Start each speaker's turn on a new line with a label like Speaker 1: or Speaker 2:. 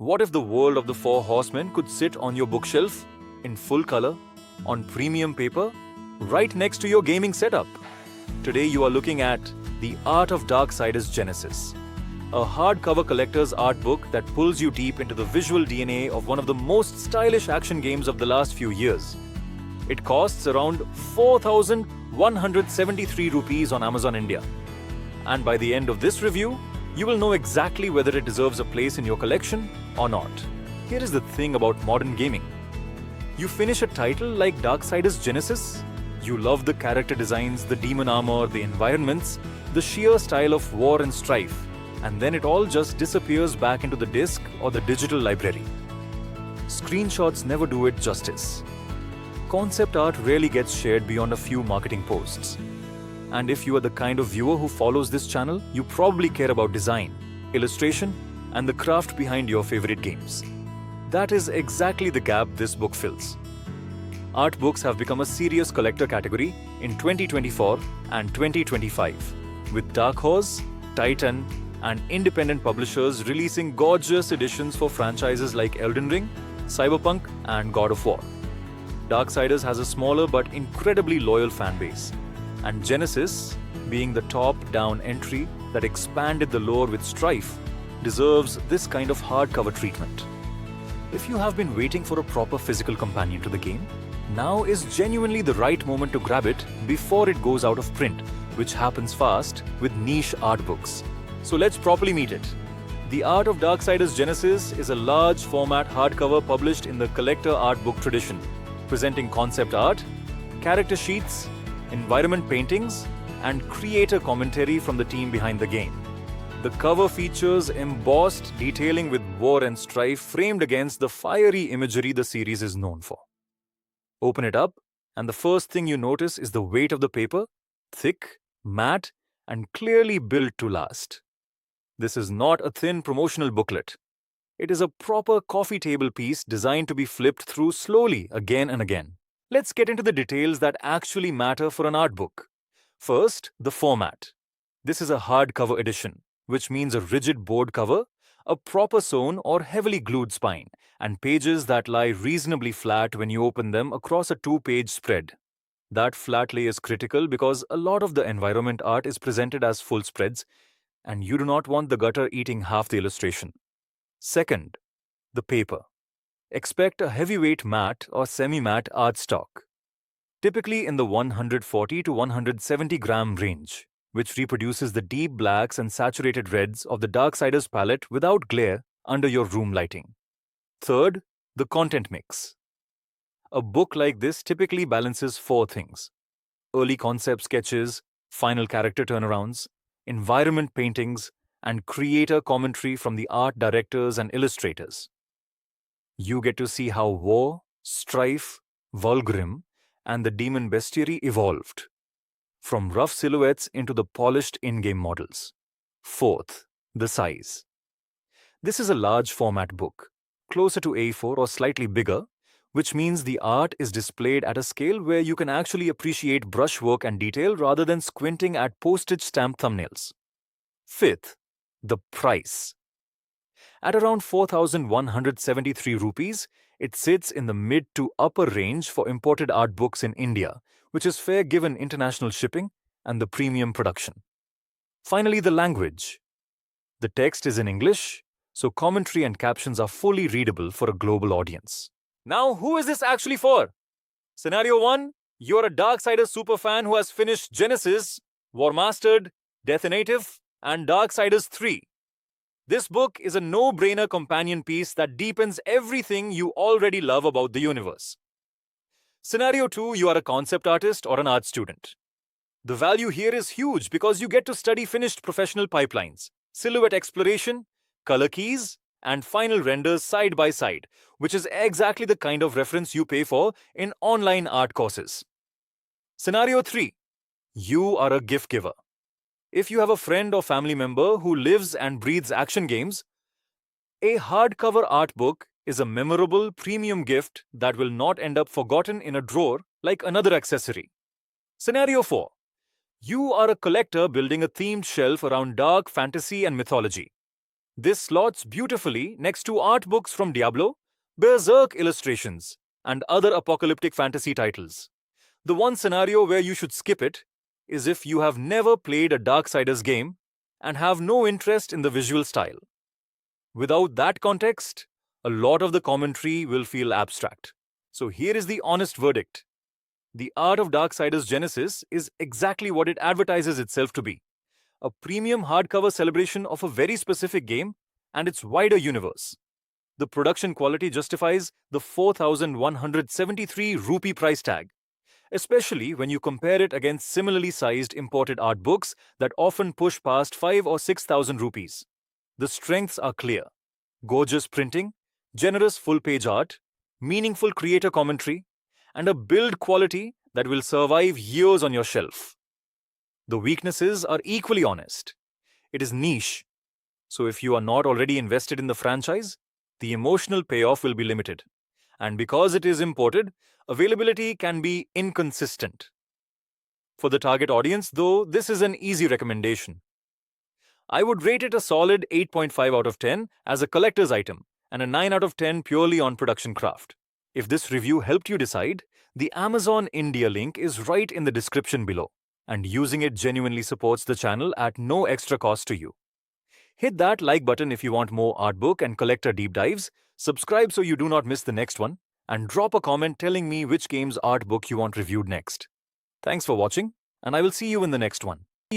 Speaker 1: What if the world of the Four Horsemen could sit on your bookshelf in full color, on premium paper, right next to your gaming setup? Today you are looking at The Art of Darksiders Genesis, a hardcover collector's art book that pulls you deep into the visual DNA of one of the most stylish action games of the last few years. It costs around 4,173 rupees on Amazon India. And by the end of this review, you will know exactly whether it deserves a place in your collection or not. Here is the thing about modern gaming. You finish a title like Darksiders Genesis, you love the character designs, the demon armor, the environments, the sheer style of war and strife, and then it all just disappears back into the disc or the digital library. Screenshots never do it justice. Concept art rarely gets shared beyond a few marketing posts. And if you are the kind of viewer who follows this channel, you probably care about design, illustration, and the craft behind your favorite games. That is exactly the gap this book fills. Art books have become a serious collector category in 2024 and 2025, with Dark Horse, Titan, and independent publishers releasing gorgeous editions for franchises like Elden Ring, Cyberpunk, and God of War. Darksiders has a smaller but incredibly loyal fan base, and Genesis, being the top-down entry that expanded the lore with strife, deserves this kind of hardcover treatment. If you have been waiting for a proper physical companion to the game, now is genuinely the right moment to grab it before it goes out of print, which happens fast with niche art books. So let's properly meet it. The Art of Darksiders Genesis is a large format hardcover published in the collector art book tradition, presenting concept art, character sheets, environment paintings, and creator commentary from the team behind the game. The cover features embossed detailing with war and strife framed against the fiery imagery the series is known for. Open it up, and the first thing you notice is the weight of the paper, thick, matte, and clearly built to last. This is not a thin promotional booklet. It is a proper coffee table piece designed to be flipped through slowly again and again. Let's get into the details that actually matter for an art book. First, the format. This is a hardcover edition, which means a rigid board cover, a proper sewn or heavily glued spine, and pages that lie reasonably flat when you open them across a two-page spread. That flat lay is critical because a lot of the environment art is presented as full spreads, and you do not want the gutter eating half the illustration. Second, the paper. Expect a heavyweight matte or semi-matte artstock, typically in the 140 to 170 gram range, which reproduces the deep blacks and saturated reds of the Darksiders palette without glare under your room lighting. Third, the content mix. A book like this typically balances four things: early concept sketches, final character turnarounds, environment paintings, and creator commentary from the art directors and illustrators. You get to see how war, strife, Vulgrim, and the demon bestiary evolved, from rough silhouettes into the polished in-game models. Fourth, the size. This is a large format book, closer to A4 or slightly bigger, which means the art is displayed at a scale where you can actually appreciate brushwork and detail rather than squinting at postage stamp thumbnails. Fifth, the price. At around 4,173 rupees, it sits in the mid to upper range for imported art books in India, which is fair given international shipping and the premium production. Finally, the language. The text is in English, so commentary and captions are fully readable for a global audience. Now, who is this actually for? Scenario 1, you're a Darksiders superfan who has finished Genesis, War Mastered, Death Native, and Darksiders 3. This book is a no-brainer companion piece that deepens everything you already love about the universe. Scenario 2, you are a concept artist or an art student. The value here is huge because you get to study finished professional pipelines, silhouette exploration, color keys, and final renders side by side, which is exactly the kind of reference you pay for in online art courses. Scenario 3, you are a gift giver. If you have a friend or family member who lives and breathes action games, a hardcover art book is a memorable premium gift that will not end up forgotten in a drawer like another accessory. Scenario 4. You are a collector building a themed shelf around dark fantasy and mythology. This slots beautifully next to art books from Diablo, Berserk illustrations, and other apocalyptic fantasy titles. The one scenario where you should skip it is if you have never played a Darksiders game and have no interest in the visual style. Without that context, a lot of the commentary will feel abstract. So here is the honest verdict. The art of Darksiders Genesis is exactly what it advertises itself to be. A premium hardcover celebration of a very specific game and its wider universe. The production quality justifies the 4,173 rupee price tag, especially when you compare it against similarly sized imported art books that often push past 5 or 6,000 rupees. The strengths are clear. Gorgeous printing, generous full-page art, meaningful creator commentary, and a build quality that will survive years on your shelf. The weaknesses are equally honest. It is niche, so if you are not already invested in the franchise, the emotional payoff will be limited. And because it is imported, availability can be inconsistent. For the target audience, though, this is an easy recommendation. I would rate it a solid 8.5 out of 10 as a collector's item and a 9 out of 10 purely on production craft. If this review helped you decide, the Amazon India link is right in the description below, and using it genuinely supports the channel at no extra cost to you. Hit that like button if you want more artbook and collector deep dives, subscribe so you do not miss the next one, and drop a comment telling me which game's art book you want reviewed next. Thanks for watching, and I will see you in the next one.